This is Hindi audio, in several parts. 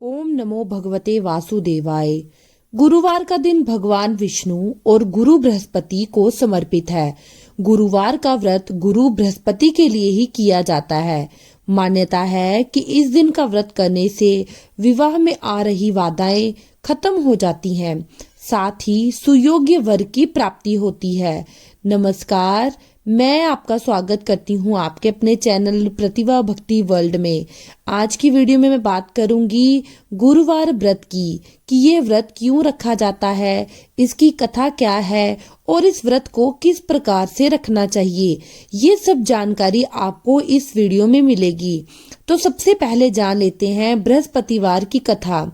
ओम नमो भगवते वासुदेवाय। गुरुवार का दिन भगवान विष्णु और गुरु बृहस्पति को समर्पित है। गुरुवार का व्रत गुरु बृहस्पति के लिए ही किया जाता है। मान्यता है कि इस दिन का व्रत करने से विवाह में आ रही बाधाएं खत्म हो जाती हैं, साथ ही सुयोग्य वर की प्राप्ति होती है। नमस्कार, मैं आपका स्वागत करती हूँ आपके अपने चैनल प्रतिभा भक्ति वर्ल्ड में। आज की वीडियो में मैं बात करूंगी गुरुवार व्रत की, कि ये व्रत क्यों रखा जाता है, इसकी कथा क्या है और इस व्रत को किस प्रकार से रखना चाहिए। ये सब जानकारी आपको इस वीडियो में मिलेगी। तो सबसे पहले जान लेते हैं बृहस्पतिवार की कथा।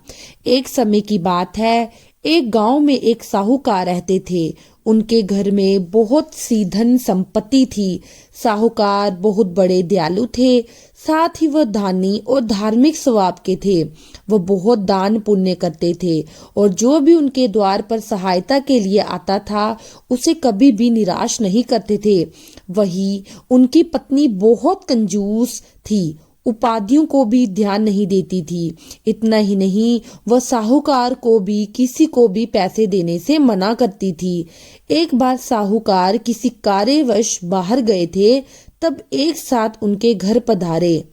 एक समय की बात है, एक गांव में एक साहूकार रहते थे। उनके घर में बहुत सी धन संपत्ति थी। साहूकार बहुत बड़े दयालु थे, साथ ही वह दानी और धार्मिक स्वभाव के थे। वह बहुत दान पुण्य करते थे और जो भी उनके द्वार पर सहायता के लिए आता था उसे कभी भी निराश नहीं करते थे। वही उनकी पत्नी बहुत कंजूस थी, उपाधियों को भी ध्यान नहीं देती थी। इतना ही नहीं, वह साहूकार को भी किसी को भी पैसे देने से मना करती थी। एक बार साहूकार किसी कार्यवश बाहर गए थे, तब एक साथ उनके घर पधारे।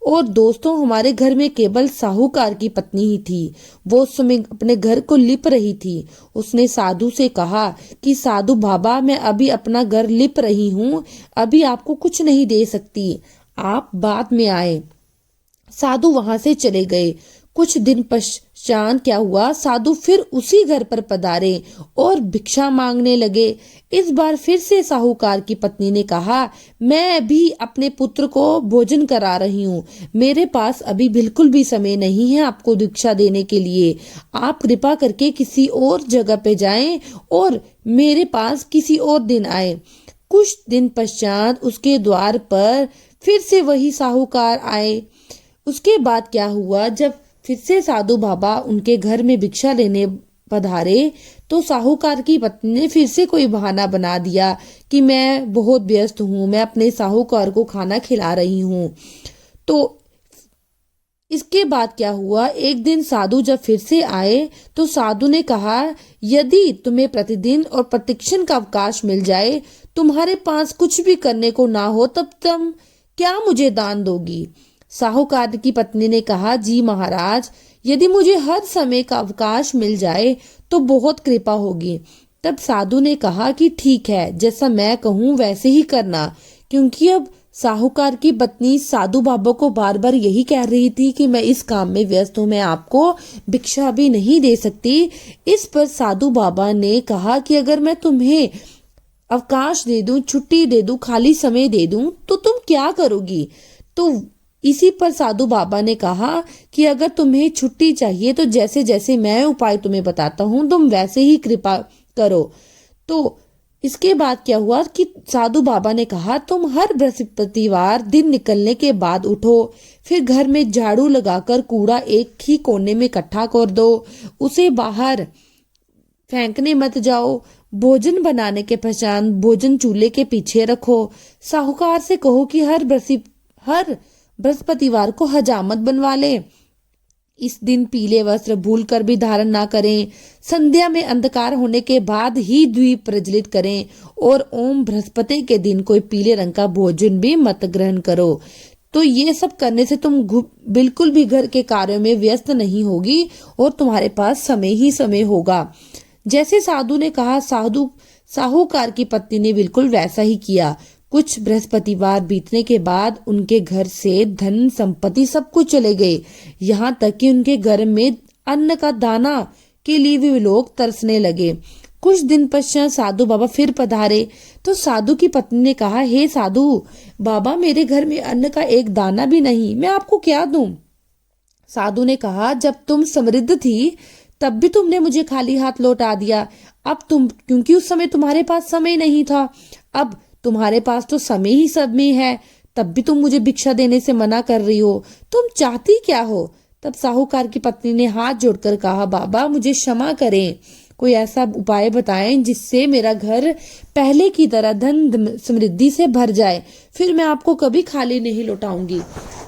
और दोस्तों, हमारे घर में केवल साहूकार की पत्नी ही थी। वो उस समय अपने घर को लिप रही थी। उसने साधु से कहा कि साधु बाबा, मैं अभी अपना घर लिप रही हूँ, अभी आपको कुछ नहीं दे सकती, आप बाद में आए। साधु वहां से चले गए। कुछ दिन पश्चात क्या हुआ, साधु फिर उसी घर पर पधारे और भिक्षा मांगने लगे। इस बार फिर से साहूकार की पत्नी ने कहा, मैं भी अपने पुत्र को भोजन करा रही हूँ, मेरे पास अभी बिल्कुल भी समय नहीं है आपको भिक्षा देने के लिए। आप कृपा करके किसी और जगह पे जाएं और मेरे पास किसी और दिन आए। कुछ दिन पश्चात उसके द्वार पर फिर से वही साहूकार आए। उसके बाद क्या हुआ, जब फिर से साधु बाबा उनके घर में भिक्षा लेने पधारे तो साहूकार की पत्नी ने फिर से कोई बहाना बना दिया कि मैं बहुत व्यस्त हूँ, मैं अपने साहूकार को खाना खिला रही हूँ। तो इसके बाद क्या हुआ, एक दिन साधु जब फिर से आए तो साधु ने कहा, यदि तुम्हें प्रतिदिन और प्रतिक्षण का अवकाश मिल जाए, तुम्हारे पास कुछ भी करने को ना हो, तब तुम क्या मुझे दान दोगी? साहूकार की पत्नी ने कहा, जी महाराज, यदि मुझे हर समय का अवकाश मिल जाए तो बहुत कृपा होगी। तब साधु ने कहा कि ठीक है, जैसा मैं कहूँ वैसे ही करना। क्योंकि अब साहूकार की पत्नी साधु बाबा को बार बार यही कह रही थी कि मैं इस काम में व्यस्त हूँ, मैं आपको भिक्षा भी नहीं दे सकती। इस पर साधु बाबा ने कहा कि अगर मैं तुम्हें अवकाश दे दूं, छुट्टी दे दूं, खाली समय दे दूं, तो तुम क्या करोगी? तो इसी पर साधु बाबा ने कहा कि अगर तुम्हें छुट्टी चाहिए तो जैसे जैसे मैं उपाय तुम्हें बताता हूँ तुम वैसे ही कृपा करो। तो इसके बाद क्या हुआ कि साधु बाबा ने कहा, तुम हर बृहस्पतिवार दिन निकलने के बाद उठो, फिर घर में झाड़ू लगाकर कूड़ा एक ही कोने में इकट्ठा कर दो, उसे बाहर फेंकने मत जाओ। भोजन बनाने के पश्चात भोजन चूल्हे के पीछे रखो। साहूकार से कहो कि हर बृहस्पतिवार को हजामत बनवा ले। इस दिन पीले वस्त्र भूल कर भी धारण ना करें। संध्या में अंधकार होने के बाद ही द्वीप प्रज्वलित करें और ओम बृहस्पति के दिन कोई पीले रंग का भोजन भी मत ग्रहण करो। तो ये सब करने से तुम बिल्कुल भी घर के कार्यों में व्यस्त नहीं होगी और तुम्हारे पास समय ही समय होगा। जैसे साधु ने कहा, साहूकार की पत्नी ने बिल्कुल वैसा ही किया। कुछ बृहस्पतिवार बीतने के बाद उनके घर से धन संपत्ति सब कुछ चले गए, यहाँ तक कि उनके घर में अन्न का दाना के लिए भी लोग तरसने लगे। कुछ दिन पश्चात साधु बाबा फिर पधारे तो साधु की पत्नी ने कहा, हे साधु बाबा, मेरे घर में अन्न का एक दाना भी नहीं, मैं आपको क्या दूं? साधु ने कहा, जब तुम समृद्ध थी तब भी तुमने मुझे खाली हाथ लौटा दिया। अब क्योंकि उस समय तुम्हारे पास समय नहीं था, अब तुम्हारे पास तो समय ही समय है, तब भी तुम मुझे भिक्षा देने से मना कर रही हो, तुम चाहती क्या हो? तब साहूकार की पत्नी ने हाथ जोड़कर कहा, बाबा मुझे क्षमा करें, कोई ऐसा उपाय बताएं जिससे मेरा घर पहले की तरह धन समृद्धि से भर जाए, फिर मैं आपको कभी खाली नहीं लौटाऊंगी।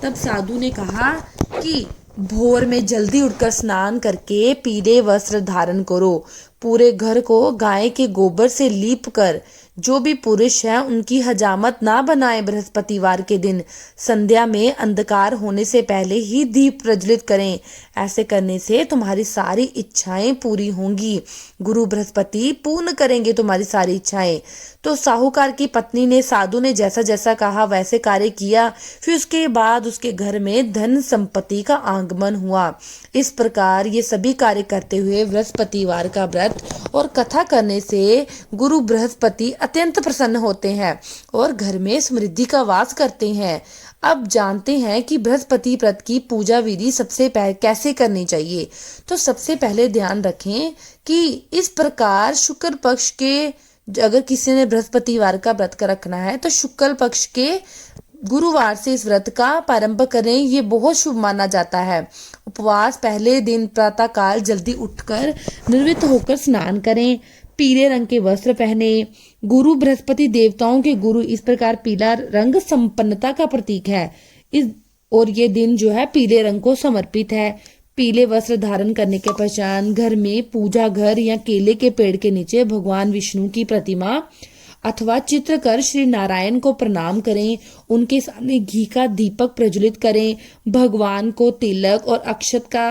तब साधु ने कहा कि भोर में जल्दी उठकर स्नान करके पीले वस्त्र धारण करो। पूरे घर को गाय के गोबर से लीप कर जो भी पुरुष है उनकी हजामत ना बनाए। बृहस्पतिवार के दिन संध्या में अंधकार होने से पहले ही दीप प्रज्वलित करें। ऐसे करने से तुम्हारी सारी इच्छाएं पूरी होंगी। गुरु बृहस्पति पूर्ण करेंगे तुम्हारी सारी इच्छाएं। तो साहूकार की पत्नी ने, साधु ने जैसा जैसा कहा वैसे कार्य किया। फिर उसके बाद उसके घर में धन संपत्ति का आगमन हुआ। इस प्रकार ये सभी कार्य करते हुए बृहस्पतिवार का व्रत और कथा करने से गुरु बृहस्पति अत्यंत प्रसन्न होते हैं और घर में समृद्धि का वास करते हैं। अब जानते हैं कि बृहस्पति व्रत की पूजा विधि सबसे पहले कैसे करनी चाहिए। तो सबसे पहले ध्यान रखें कि इस प्रकार शुक्ल पक्ष के, अगर किसी ने बृहस्पतिवार का व्रत का रखना है तो शुक्ल पक्ष के गुरुवार से इस व्रत का प्रारंभ करें। ये बहुत शुभ माना जाता है। उपवास पहले दिन प्रातः काल जल्दी उठकर निर्वृत्त होकर स्नान करें। पीले रंग के वस्त्र पहने। गुरु बृहस्पति देवताओं के गुरु, इस प्रकार पीला रंग संपन्नता का प्रतीक है। और ये दिन जो है पीले रंग को समर्पित है। पीले वस्त्र धारण करने के पश्चात घर में पूजा घर या केले के पेड़ के नीचे भगवान विष्णु की प्रतिमा अथवा चित्र कर श्री नारायण को प्रणाम करें। उनके सामने घी का दीपक प्रज्वलित करें। भगवान को तिलक और अक्षत का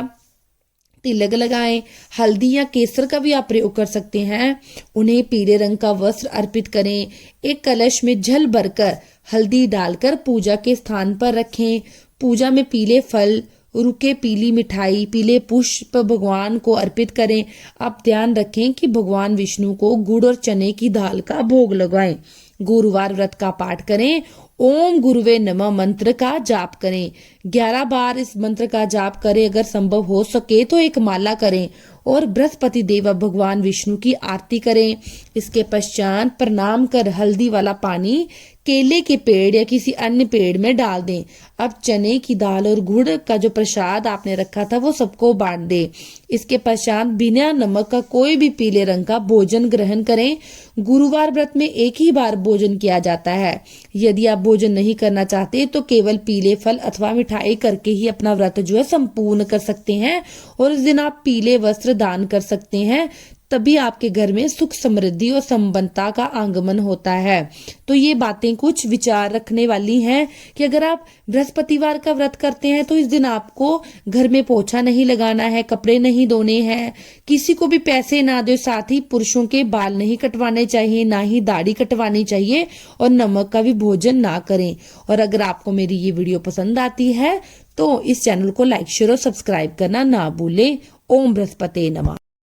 तिलक लगाएं। हल्दी या केसर का भी आप प्रयोग कर सकते हैं। उन्हें पीले रंग का वस्त्र अर्पित करें। एक कलश में जल भरकर हल्दी डालकर पूजा के स्थान पर रखें। पूजा में पीले फल, रुके पीली मिठाई, पीले पुष्प भगवान को अर्पित करें। आप ध्यान रखें कि भगवान विष्णु को गुड़ और चने की दाल का भोग लगाएं। गुरुवार व्रत का पाठ करें। ओम गुरुवे नमः मंत्र का जाप करें। 11 बार इस मंत्र का जाप करें। अगर संभव हो सके तो एक माला करें और बृहस्पति देव भगवान विष्णु की आरती करें। इसके पश्चात प्रणाम कर हल्दी वाला पानी केले के पेड़ या किसी अन्य पेड़ में डाल दें। अब चने की दाल और गुड़ का जो प्रसाद आपने रखा था वो सबको बांट दें। इसके पश्चात बिना नमक का कोई भी पीले रंग का भोजन ग्रहण करें। गुरुवार व्रत में एक ही बार भोजन किया जाता है। यदि आप भोजन नहीं करना चाहते तो केवल पीले फल अथवा मिठाई करके ही अपना व्रत जो है संपूर्ण कर सकते हैं। और इस दिन आप पीले वस्त्र दान कर सकते हैं। तभी आपके घर में सुख समृद्धि और संपन्नता का आगमन होता है। तो ये बातें कुछ विचार रखने वाली हैं कि अगर आप बृहस्पतिवार का व्रत करते हैं तो इस दिन आपको घर में पोछा नहीं लगाना है, कपड़े नहीं धोने हैं, किसी को भी पैसे ना दो। साथ ही पुरुषों के बाल नहीं कटवाने चाहिए, ना ही दाढ़ी कटवानी चाहिए और नमक का भी भोजन ना करें। और अगर आपको मेरी ये वीडियो पसंद आती है तो इस चैनल को लाइक, शेयर और सब्सक्राइब करना ना भूलें। ओम बृहस्पति नमः।